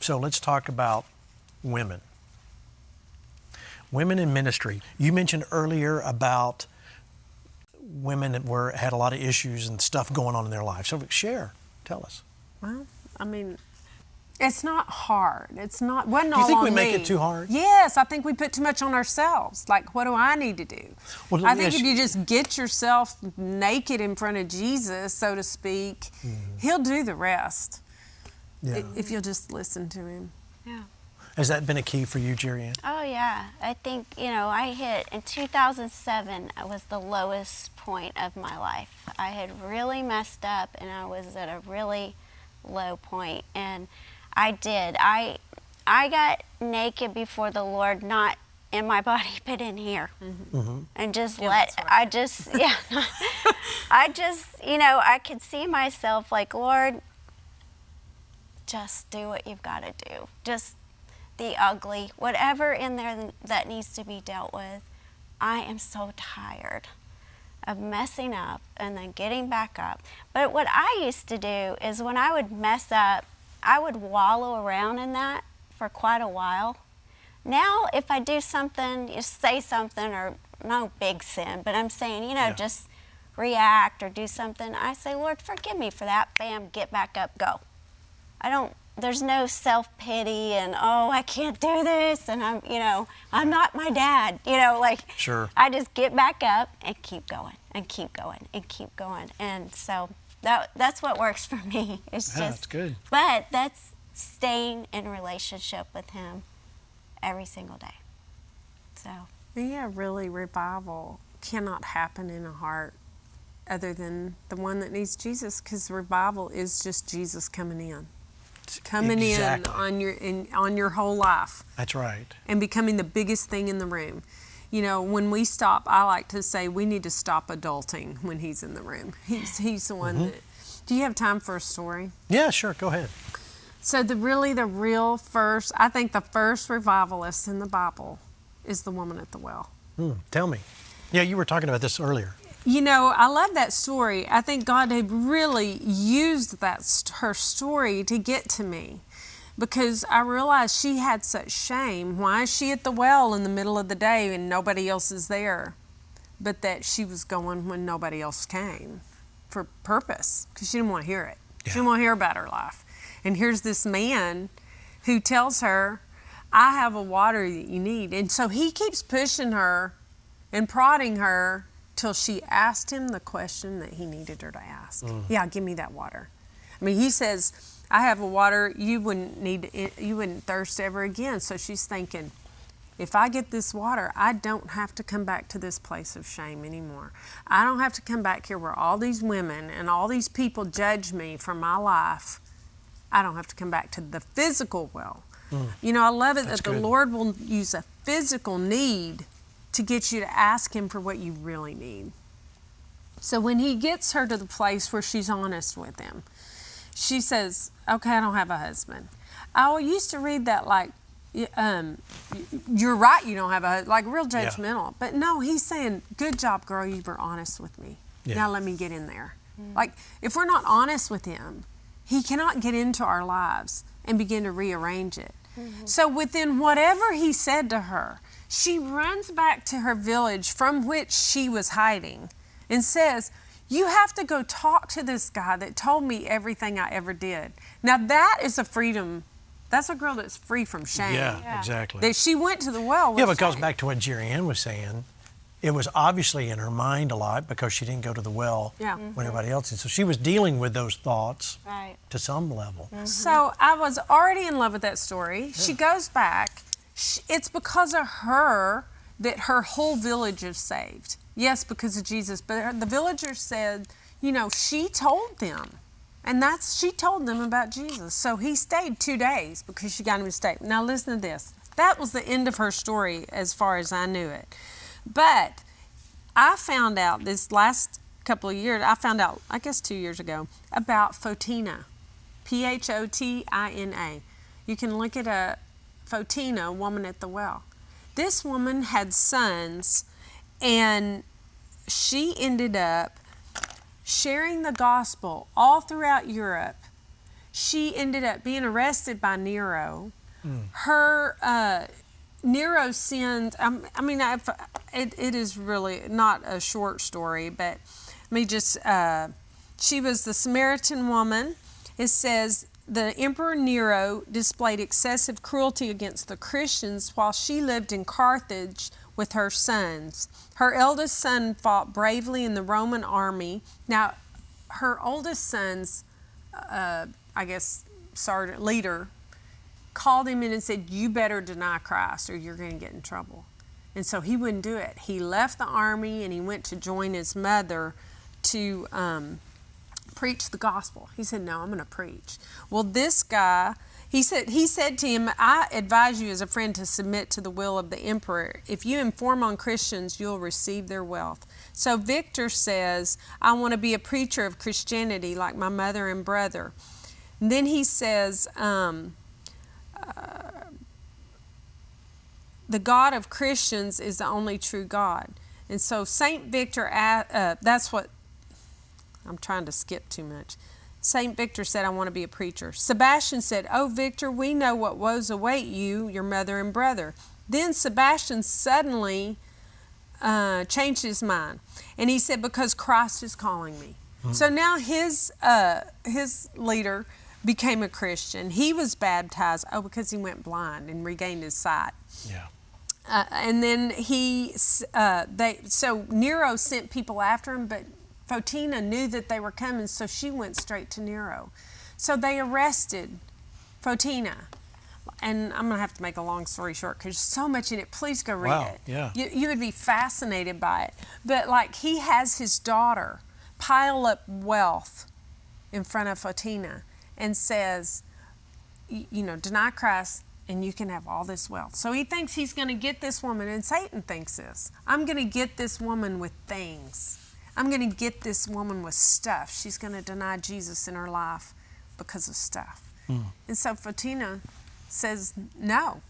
So let's talk about women. Women in ministry. You mentioned earlier about women that had a lot of issues and stuff going on in their lives. So share, tell us. Well, I mean, it's not hard. Wasn't all on me. Do you think we make it too hard? Yes, I think we put too much on ourselves. Like, what do I need to do? Well, I think if you just get yourself naked in front of Jesus, so to speak, He'll do the rest. Yeah. If you'll just listen to Him. Yeah. Has that been a key for you, Jerriann? Oh, yeah. I think, I hit, in 2007, I was the lowest point of my life. I had really messed up, and I was at a really low point. And I did. I got naked before the Lord, not in my body, but in here. And just I could see myself like, Lord, just do what you've got to do. Just the ugly, whatever in there that needs to be dealt with. I am so tired of messing up and then getting back up. But what I used to do is when I would mess up, I would wallow around in that for quite a while. Now, if I do something, just say something, or no big sin, but I'm saying, just react or do something, I say, Lord, forgive me for that. Bam, get back up, go. There's no self-pity and, I can't do this, and I'm not my dad, Sure. I just get back up and keep going and keep going and keep going. And so that's what works for me. That's good. But that's staying in relationship with Him every single day. So. Yeah, really, revival cannot happen in a heart other than the one that needs Jesus, because revival is just Jesus coming in. In on your whole life. That's right. And becoming the biggest thing in the room. When we stop, I like to say we need to stop adulting when He's in the room. He's the one that. Do you have time for a story? Yeah, sure. Go ahead. So the real first, I think the first revivalist in the Bible is the woman at the well. Tell me. Yeah, you were talking about this earlier. I love that story. I think God had really used her story to get to me, because I realized she had such shame. Why is she at the well in the middle of the day and nobody else is there? But that she was going when nobody else came for purpose, because she didn't want to hear it. Yeah. She didn't want to hear about her life. And here's this man who tells her, I have a water that you need. And so he keeps pushing her and prodding her till she asked him the question that he needed her to ask. Yeah, give me that water. I mean, he says, I have a water you wouldn't thirst ever again. So she's thinking, if I get this water, I don't have to come back to this place of shame anymore. I don't have to come back here where all these women and all these people judge me for my life. I don't have to come back to the physical well. I love it that the Lord will use a physical need to get you to ask Him for what you really need. So when He gets her to the place where she's honest with Him, she says, okay, I don't have a husband. I used to read that like, you're right, you don't have a husband, like real judgmental. Yeah. But no, He's saying, good job, girl, you were honest with me. Yeah. Now let me get in there. Like, if we're not honest with Him, He cannot get into our lives and begin to rearrange it. So within whatever He said to her, she runs back to her village from which she was hiding and says, you have to go talk to this guy that told me everything I ever did. Now that is a freedom. That's a girl that's free from shame. Yeah, exactly. That she went to the well with Yeah, but it goes shame. back to what Jerriann was saying. It was obviously in her mind a lot because she didn't go to the well when everybody else did. So she was dealing with those thoughts to some level. So I was already in love with that story. Yeah. She goes back. It's because of her that her whole village is saved. Yes, because of Jesus. But the villagers said, she told them. And she told them about Jesus. So he stayed 2 days because she got him to stay. Now listen to this. That was the end of her story as far as I knew it. But I found out this last couple of years, I guess 2 years ago, about Photina. Photina. You can look it up. Photina, woman at the well. This woman had sons, and she ended up sharing the gospel all throughout Europe. she ended up being arrested by Nero. Her Nero sinned. It is really not a short story, but let me just. She was the Samaritan woman. It says the Emperor Nero displayed excessive cruelty against the Christians while she lived in Carthage with her sons. Her eldest son fought bravely in the Roman army. Now, her oldest son's, sergeant leader called him in and said, "You better deny Christ or you're going to get in trouble." And so he wouldn't do it. He left the army and he went to join his mother to preach the gospel. He said, "No, I'm going to preach." Well, this guy, he said to him, "I advise you as a friend to submit to the will of the emperor. If you inform on Christians, you'll receive their wealth." So Victor says, "I want to be a preacher of Christianity like my mother and brother." And then he says, the God of Christians is the only true God. And so St. Victor, that's what, I'm trying to skip too much. St. Victor said, "I want to be a preacher." Sebastian said, "Oh, Victor, we know what woes await you, your mother and brother." Then Sebastian suddenly changed his mind. And he said, "Because Christ is calling me." So now his leader became a Christian. He was baptized, because he went blind and regained his sight. Yeah. And then so Nero sent people after him, but Photina knew that they were coming, so she went straight to Nero. So they arrested Photina. And I'm going to have to make a long story short because there's so much in it. Please go read it. Yeah. You would be fascinated by it. But he has his daughter pile up wealth in front of Photina and says, deny Christ and you can have all this wealth. So he thinks he's going to get this woman, and Satan thinks this. I'm going to get this woman with things. I'm going to get this woman with stuff. She's going to deny Jesus in her life because of stuff. And so Photina says no.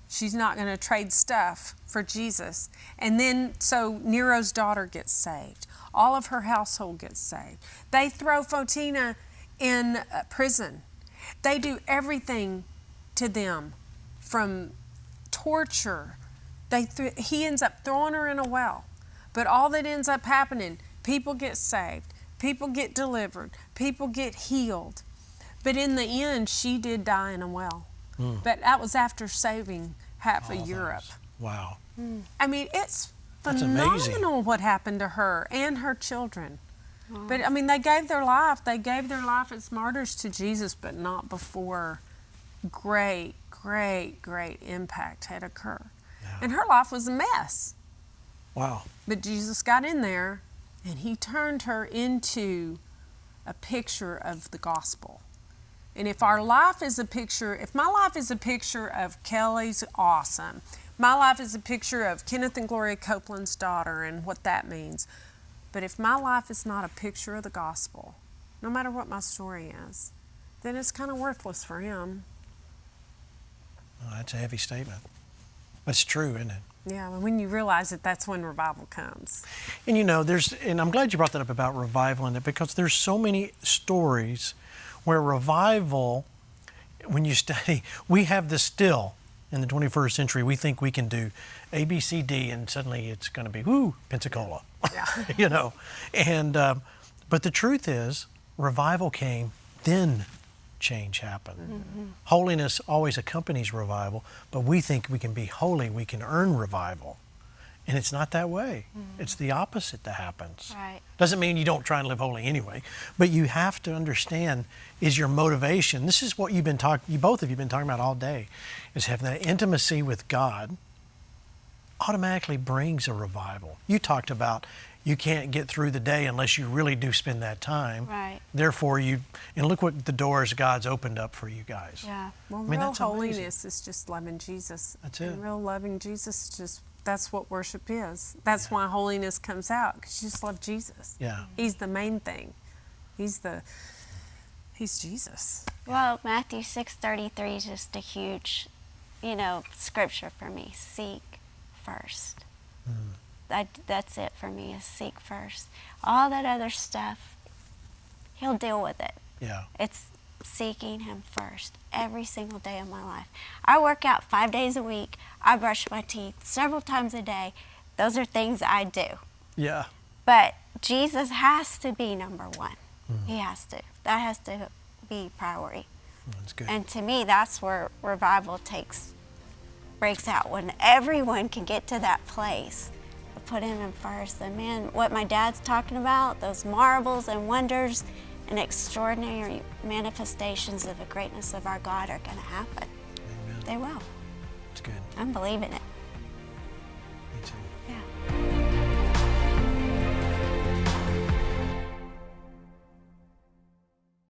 She's not going to trade stuff for Jesus. And then so Nero's daughter gets saved. All of her household gets saved. They throw Photina in prison. They do everything to them, from torture. He ends up throwing her in a well. But all that ends up happening, people get saved, people get delivered, people get healed. But in the end, she did die in a well. But that was after saving half of Europe. Wow. I mean, it's phenomenal what happened to her and her children. But I mean, they gave their life as martyrs to Jesus, but not before great impact had occurred. Yeah. And her life was a mess. Wow. But Jesus got in there and he turned her into a picture of the gospel. And if my life is a picture of Kellie's awesome. My life is a picture of Kenneth and Gloria Copeland's daughter and what that means. But if my life is not a picture of the gospel, no matter what my story is, then it's kind of worthless for him. Well, that's a heavy statement. But it's true, isn't it? Yeah, when you realize it, that's when revival comes. And and I'm glad you brought that up about revival in it, because there's so many stories where revival, when you study, we have this still in the 21st century. We think we can do A, B, C, D, and suddenly it's going to be, Pensacola. Yeah. And, but the truth is, revival came, then change happened. Mm-hmm. Holiness always accompanies revival, but we think we can be holy, we can earn revival. And it's not that way. Mm-hmm. It's the opposite that happens. Right. Doesn't mean you don't try and live holy anyway, but you have to understand, is your motivation, this is what you both of you have been talking about all day, is having that intimacy with God automatically brings a revival. You talked about you can't get through the day unless you really do spend that time. Right. Therefore, and look what the doors God's opened up for you guys. Yeah. Well, real holiness is just loving Jesus. That's it. And real loving Jesus, that's what worship is. That's why holiness comes out, because you just love Jesus. Yeah. He's the main thing. He's Jesus. Well, Matthew 6:33 is just a huge, scripture for me. Seek first. That's it for me, is seek first. All that other stuff, he'll deal with it. Yeah. seeking Him first every single day of my life. I work out 5 days a week. I brush my teeth several times a day. Those are things I do. Yeah. But Jesus has to be number one. He has to. That has to be priority. That's good. And to me, that's where revival breaks out, when everyone can get to that place of putting Him first. And man, what my dad's talking about, those marvels and wonders and extraordinary manifestations of the greatness of our God are going to happen. Amen. They will. It's good. I'm believing it. Me too. Yeah.